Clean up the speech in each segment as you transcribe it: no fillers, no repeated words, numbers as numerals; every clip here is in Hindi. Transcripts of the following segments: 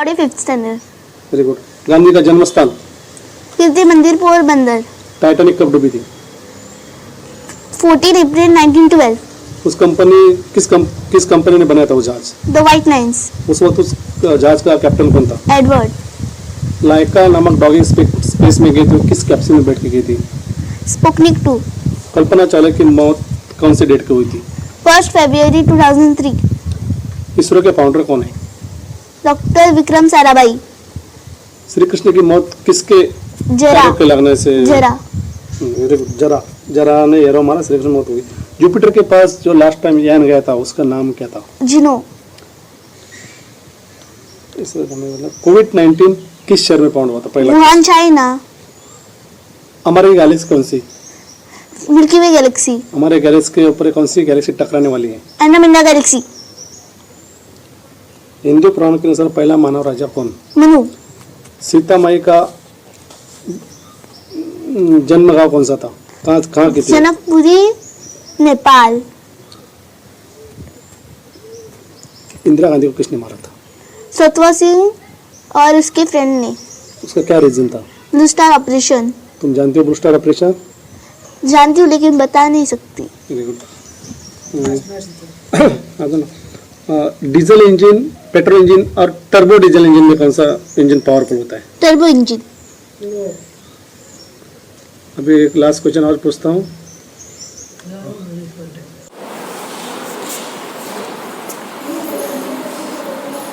5th standard. Very good. Gandhi का जन्म स्थान? कीर्ति मंदिर, पोरबंदर। टाइटैनिक कब डूबी थी? 14 अप्रैल 1912। किस कंपनी ने बनाया था वो जहाज? The white lines. उस वक्त उस जहाज का कैप्टन कौन था? एडवर्ड। लाइका नामक डॉगिंग स्पेस में गई थी, किस कैप्सूल में बैठ के गई थी? स्पुतनिक 2। कल्पना चावला की मौत कौन से डेट को हुई थी? 1 फरवरी 2003। इसरो के फाउंडर कौन है? डॉक्टर विक्रम साराभाई। श्री कृष्ण की मौत किसके जरा के लगने से? जरा जरा ने एरो मारा, श्री कृष्ण मौत हुई। जुपिटर के पास जो लास्ट टाइम यान गया था उसका नाम क्या था? जिनो। कोविड-19 किस शहर में फाउंड हुआ था पहला? Wuhan, China. हमारी गैलेक्सी कौन सी? मिल्की वे गैलेक्सी। हमारे गैलेक्सी के ऊपर कौन सी गैलेक्सी टकराने वाली है? Andromeda Galaxy. हिंदू पुराण के अनुसार पहला मानव राजा कौन? मनु। सीता माई का जन्म गांव कौन सा था? कहाँ की थी? जनकपुरी, नेपाल। इंदिरा गांधी को किसने मारा था? सतवा सिंह और उसके फ्रेंड ने। उसका क्या रीजन था? Blue star operation. तुम जानते हो ब्लू स्टार ऑपरेशन? जानती हूँ लेकिन बता नहीं सकती। डीजल इंजन, पेट्रोल इंजन और टर्बो डीजल इंजन में कौन सा इंजन पावरफुल होता है? Turbo engine. अभी एक लास्ट क्वेश्चन और पूछता हूँ।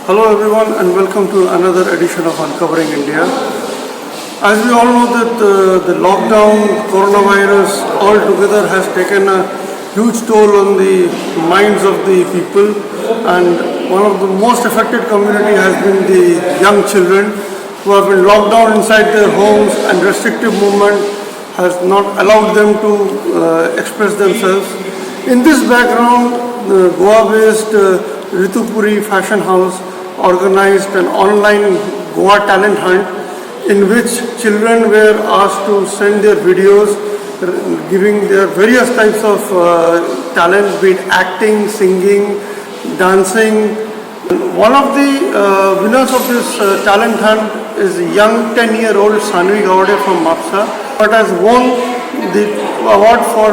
Hello everyone and welcome to another edition of Uncovering India. As we all know that the lockdown, coronavirus altogether has taken a huge toll on the minds of the people, and one of the most affected community has been the young children who have been locked down inside their homes, and restrictive movement has not allowed them to express themselves. In this background, the Goa-based Ritupuri Fashion House organized an online Goa talent hunt in which children were asked to send their videos giving their various types of talent, be it acting, singing, dancing. One of the winners of this talent hunt is young 10-year-old Sanvi Gowde from Mapsa, but has won the award for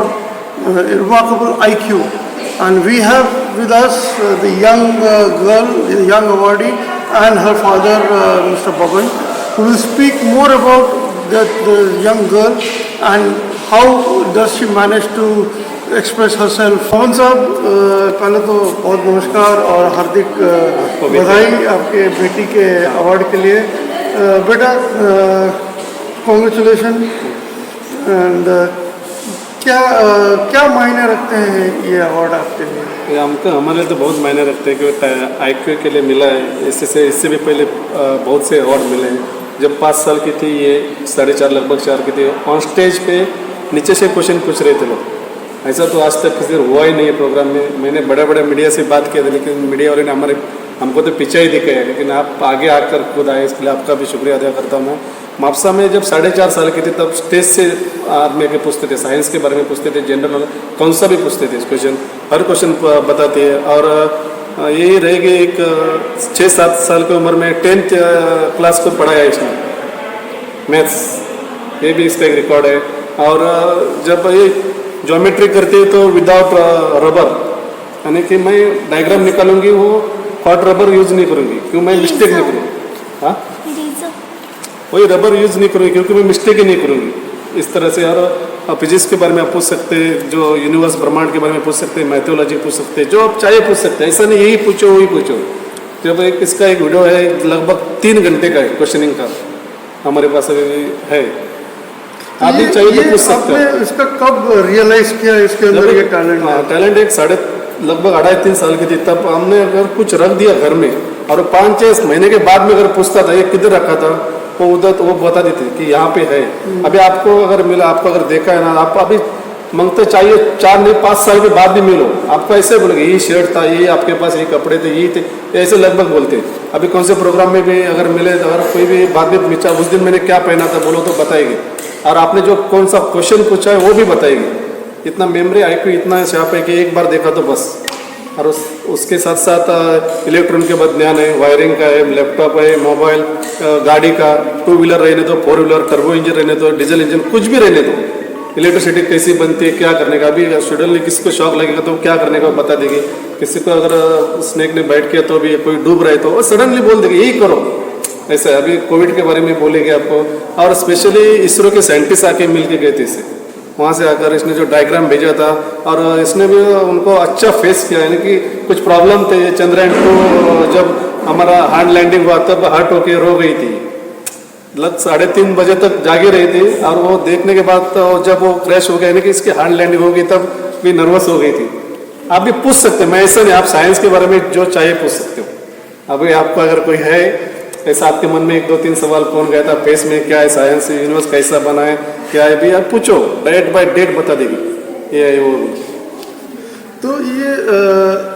remarkable IQ. And we have with us the young girl, the young awardee, and her father, Mr. Bhavan, who will speak more about the young girl and how does she manage to express herself. Bhavan साहब, पहले तो बहुत नमस्कार और हार्दिक बधाई आपके बेटी के अवार्ड के लिए। बेटा, कॉन्ग्रेचुलेशन। एंड क्या मायने रखते हैं ये अवार्ड आपके लिए? हमारे लिए तो बहुत मायने रखते हैं कि IQ के लिए मिला है। इससे भी पहले बहुत से अवार्ड मिले हैं। जब 5 साल की थी, ये 4.5 लगभग 4 की थी, ऑन स्टेज पे नीचे से क्वेश्चन पूछ रहे थे लोग। ऐसा तो आज तक किसी हुआ ही नहीं है प्रोग्राम में। मैंने बड़े मीडिया से बात किया था, लेकिन मीडिया वाले ने हमको तो पीछे ही दिखाया, लेकिन आप आगे आकर खुद आए, इसके लिए आपका भी शुक्रिया अदा करता हूँ मैं। मापसा में जब 4.5 साल की थी तब स्टेज से आदमी के पूछते थे, साइंस के बारे में पूछते थे, जनरल कौन सा भी पूछते थे क्वेश्चन, हर क्वेश्चन बताते हैं। और यही रहेगी एक 6-7 साल की उम्र में 10th क्लास को पढ़ाया इसने मैथ्स, ये भी इसका एक रिकॉर्ड है। और जब ये ज्योमेट्री करती है तो विदाउट रबर, यानी कि मैं डायग्राम निकालूंगी वो हॉट रबर यूज नहीं करूँगी, क्यों मैं मिस्टेक नहीं करूँगी। हाँ, वही रबर यूज नहीं करूँगी क्योंकि मैं मिस्टेक ही नहीं करूँगी। इस तरह से और फिजिक्स के बारे में आप पूछ सकते हैं, जो यूनिवर्स ब्रह्मांड के बारे में पूछ सकते हैं, मैथोलॉजी पूछ सकते हैं, जो आप चाहे पूछ सकते हैं। ऐसा नहीं यही पूछो वही पूछो। जब इसका एक वीडियो है लगभग 3 घंटे का है क्वेश्चनिंग का, हमारे पास अभी है, आप भी चाहिए तो पूछ सकते हो। इसका कब रियलाइज किया इसके अंदर ये टैलेंट? टैलेंट एक लगभग 2.5-3 साल की थी, तब हमने अगर कुछ रख दिया घर में और 5-6 महीने के बाद में अगर पूछता था ये किधर रखा था, वो उधर तो वो बता देते कि यहाँ पे है। अभी आपको अगर मिला, आपको अगर देखा है ना, आपको अभी मांगते चाहिए 4 नहीं 5 साल के बाद भी मिलो, आपको ऐसे बोलेंगे ये शर्ट था, ये आपके पास ये कपड़े थे, ये थे, ऐसे लगभग बोलते। अभी कौन से प्रोग्राम में भी अगर मिले, अगर कोई भी बाद में पूछा उस दिन मैंने क्या पहना था बोलो तो बताएंगे, और आपने जो कौन सा क्वेश्चन पूछा है वो भी बताएंगे। इतना मेमोरी IQ इतना शार्प है कि एक बार देखा तो बस और उसके साथ साथ इलेक्ट्रॉनिक के बाद ज्ञान है, वायरिंग का है, लैपटॉप है, मोबाइल, गाड़ी का, 2 व्हीलर रहने दो, 4 व्हीलर, टर्बो इंजन रहने दो, डीजल इंजन, कुछ भी रहने दो, इलेक्ट्रिसिटी कैसी बनती है, क्या करने का। अभी स्टूडेंट किसी को शौक लगेगा तो क्या करने का बता देगी, किसी को अगर स्नेक ने बैठ किया तो भी कोई डूब रहे तो वो सडनली बोल देगी यही करो। ऐसा है। अभी कोविड के बारे में बोलेंगे आपको, और स्पेशली इसरो के साइंटिस्ट आके मिल के गए थे इसे, वहाँ से आकर इसने जो डायग्राम भेजा था और इसने भी उनको अच्छा फेस किया, यानी कि कुछ प्रॉब्लम थे। चंद्रयान 2 जब हमारा हार्ड लैंडिंग हुआ तब हर्ट होके रो गई थी, लग 3:30 बजे तक जागी रही थी, और वो देखने के बाद तो जब वो क्रैश हो गया यानी कि इसकी हार्ड लैंडिंग हो गई तब भी नर्वस हो गई थी। आप भी पूछ सकते हैं, मैं ऐसा नहीं, आप साइंस के बारे में जो चाहिए पूछ सकते हो। अभी आपको अगर कोई है ऐसा आपके मन में 1-2-3 सवाल, कौन गया था फेस में, क्या है साइंस, यूनिवर्स कैसा बना है, क्या है, भी आप पूछो, डेट बाय डेट बता देगी ये है वो। तो ये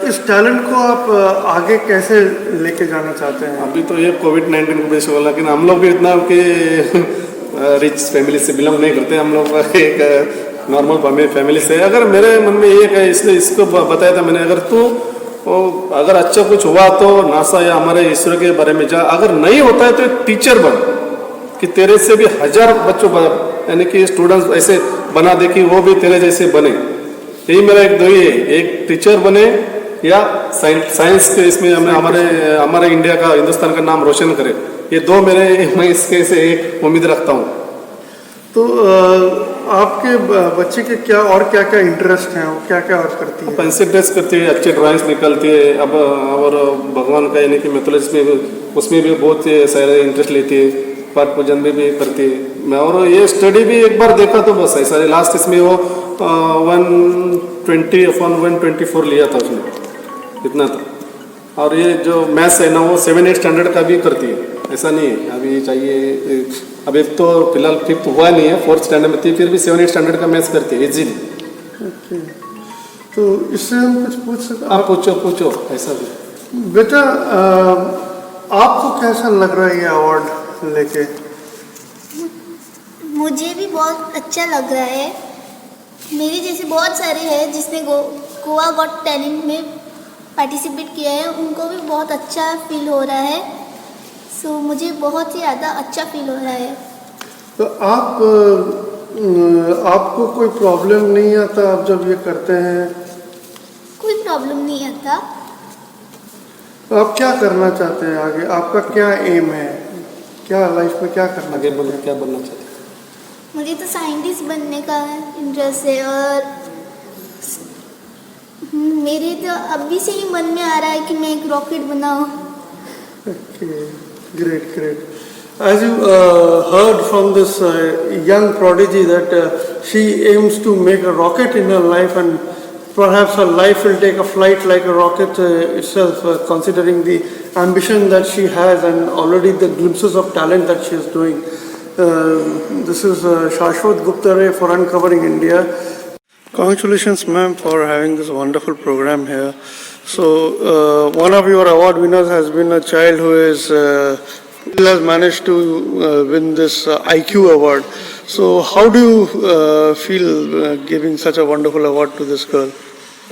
इस टैलेंट को आप आगे कैसे लेके जाना चाहते हैं? अभी तो ये कोविड-19 को बेस हो, लेकिन हम लोग भी इतना कि रिच फैमिली से बिलोंग नहीं करते, हम लोग एक नॉर्मल फैमिली से। अगर मेरे मन में एक है, इसलिए इसको बताया था मैंने, अगर अच्छा कुछ हुआ तो नासा या हमारे इसरो के बारे में जा, अगर नहीं होता है तो टीचर बन, कि तेरे से भी 1000 बच्चों यानी कि स्टूडेंट्स ऐसे बना दे कि वो भी तेरे जैसे बने। यही मेरा एक दो ही है, एक टीचर बने या साइंस के इसमें हमारे इंडिया का, हिंदुस्तान का नाम रोशन करे। ये दो मैं इसके से एक उम्मीद रखता हूँ। तो आपके बच्चे के क्या क्या इंटरेस्ट हैं, वो क्या क्या और करती है? पेंसिल ड्रेस करती है, अच्छे ड्राइंग्स निकलती है। अब और भगवान का यानी कि मैथोलॉजी में उसमें भी बहुत सारे इंटरेस्ट लेती है, पाठ पूजन भी करती है। मैं और ये स्टडी भी एक बार देखा तो बस ऐसा, लास्ट इसमें वो 120/124 लिया था उसने, इतना था। और ये जो मैथ्स है ना वो 7-8 स्टैंडर्ड का भी करती है, ऐसा नहीं है अभी चाहिए। अब एक तो फिलहाल 5th हुआ नहीं है, 4th स्टैंडर्ड में थी, फिर भी 7-8 स्टैंडर्ड का मैथ्स करती है इजीली। तो इससे हम कुछ पूछ सकते? आप पूछो ऐसा भी। बेटा आपको कैसा लग रहा है ये अवार्ड लेके? मुझे भी बहुत अच्छा लग रहा है। मेरे जैसे बहुत सारे हैं जिसने गोवा गॉट टैलेंट में पार्टिसिपेट किया है, उनको भी बहुत अच्छा फील हो रहा है। सो मुझे बहुत ही ज़्यादा अच्छा फील हो रहा है। तो आपको कोई प्रॉब्लम नहीं आता आप जब ये करते हैं? कोई प्रॉब्लम नहीं आता। तो आप क्या करना चाहते हैं आगे? आपका क्या एम है, क्या लाइफ में क्या करना आगे चाहते हैं? क्या बनना चाहते हैं? मुझे तो साइंटिस्ट बनने का इंटरेस्ट है, और मेरे तो अभी से ही मन में आ रहा है कि मैं एक रॉकेट बनाऊं। Great. As you heard from this young prodigy that she aims to make a rocket in her life, and perhaps her life will take a flight like a rocket itself, considering the ambition that she has and already the glimpses of talent that she is doing. This is Shashwat Guptare for Uncovering India. Congratulations, ma'am, for having this wonderful program here. So, one of your award winners has been a child who has managed to win this IQ award. So, how do you feel giving such a wonderful award to this girl?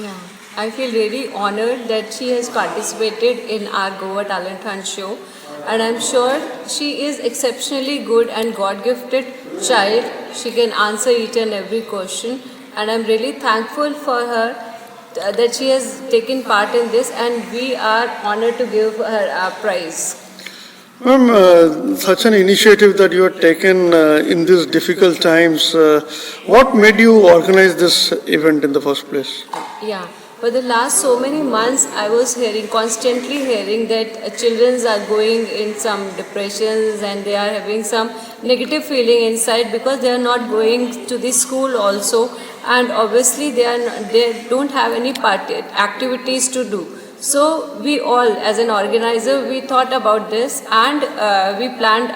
Yeah, I feel really honored that she has participated in our Goa Talent Hunt show, and I'm sure she is exceptionally good and God-gifted child. She can answer each and every question, and I'm really thankful for her that she has taken part in this, and we are honored to give her a prize. Ma'am, such an initiative that you have taken in these difficult times, what made you organize this event in the first place? Yeah, for the last so many months, I was constantly hearing that children are going in some depressions and they are having some negative feeling inside because they are not going to the school also, and obviously they don't have any activities to do. So we all, as an organizer, we thought about this, and we planned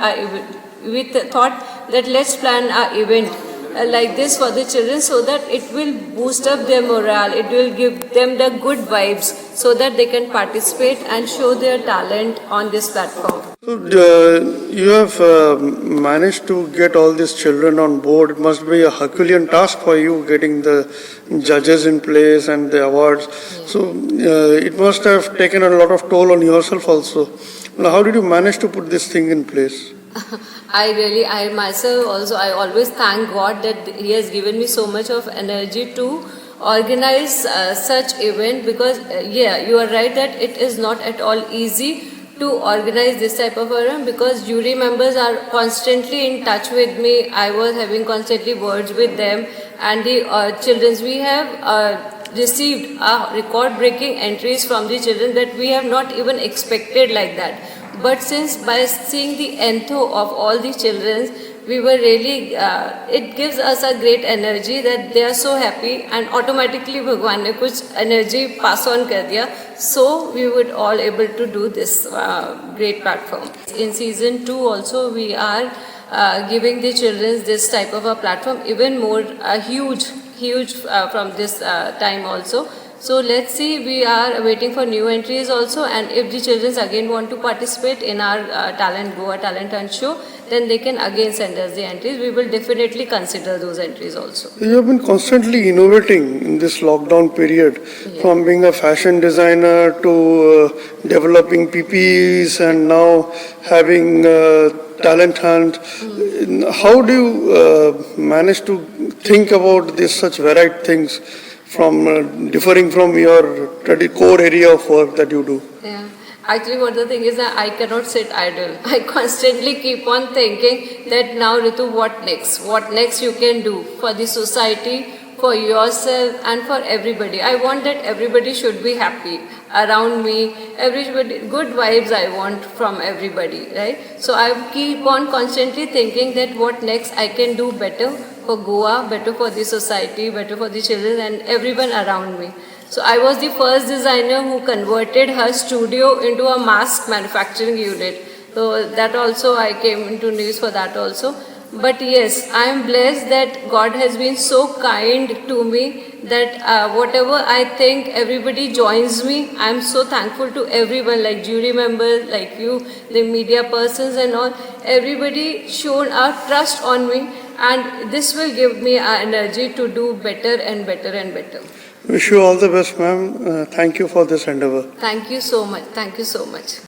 we thought that let's plan an event like this for the children, so that it will boost up their morale, it will give them the good vibes, so that they can participate and show their talent on this platform. So, you have managed to get all these children on board. It must be a Herculean task for you getting the judges in place and the awards. So, it must have taken a lot of toll on yourself also. Now, how did you manage to put this thing in place? I myself also, I always thank God that He has given me so much of energy to organize such event, because you are right that it is not at all easy to organize this type of event, because jury members are constantly in touch with me. I was having constantly words with them, and the children, we have received record breaking entries from the children that we have not even expected like that. But since by seeing the entho of all the children, we were really, it gives us a great energy that they are so happy, and automatically Bhagwan ne kuch energy pass on kar diya. So we would all able to do this great platform. In season 2 also we are giving the children this type of a platform, even more huge from this time also. So let's see, we are waiting for new entries also, and if the children again want to participate in our Goa Talent Hunt show, then they can again send us the entries. We will definitely consider those entries also. You have been constantly innovating in this lockdown period, from being a fashion designer to developing PPEs and now having talent hunt. How do you manage to think about this such varied things from differing from your core area of work that you do? Yeah. Actually, what the thing is that I cannot sit idle. I constantly keep on thinking that now, Ritu, what next? What next you can do for the society, for yourself, and for everybody. I want that everybody should be happy around me. Everybody, good vibes I want from everybody, right? So I keep on constantly thinking that what next I can do better for Goa, better for the society, better for the children and everyone around me. So I was the first designer who converted her studio into a mask manufacturing unit. So that also, I came into news for that also. But yes, I am blessed that God has been so kind to me that whatever I think, everybody joins me. I am so thankful to everyone, like jury members, like you, the media persons and all. Everybody shown a trust on me, and this will give me energy to do better and better and better. Wish you all the best, ma'am. Thank you for this endeavor. Thank you so much. Thank you so much.